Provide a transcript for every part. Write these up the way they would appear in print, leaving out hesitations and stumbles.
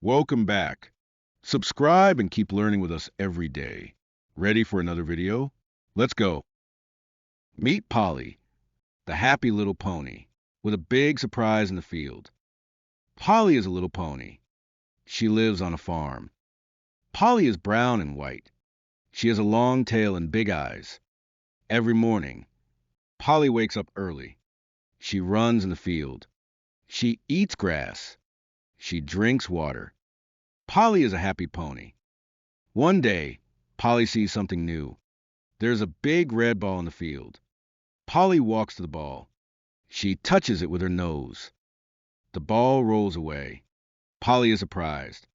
Welcome back. Subscribe and keep learning with us every day. Ready for another video? Let's go. Meet Polly, the happy little pony, with a big surprise in the field. Polly is a little pony. She lives on a farm. Polly is brown and white. She has a long tail and big eyes. Every morning, Polly wakes up early. She runs in the field. She eats grass. She drinks water. Polly is a happy pony. One day, Polly sees something new. There's a big red ball in the field. Polly walks to the ball. She touches it with her nose. The ball rolls away. Polly is surprised.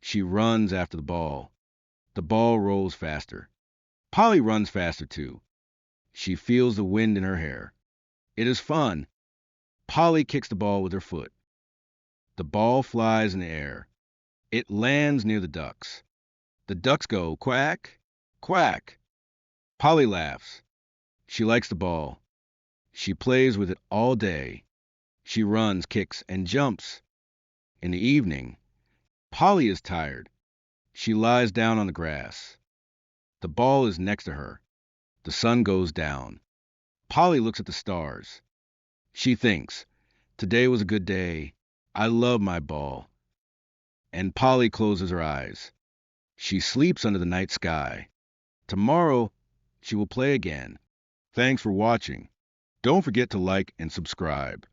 She runs after the ball. The ball rolls faster. Polly runs faster too. She feels the wind in her hair. It is fun. Polly kicks the ball with her foot. The ball flies in the air. It lands near the ducks. The ducks go quack, quack. Polly laughs. She likes the ball. She plays with it all day. She runs, kicks, and jumps. In the evening, Polly is tired. She lies down on the grass. The ball is next to her. The sun goes down. Polly looks at the stars. She thinks, today was a good day. I love my ball. And Polly closes her eyes. She sleeps under the night sky. Tomorrow, she will play again. Thanks for watching. Don't forget to like and subscribe.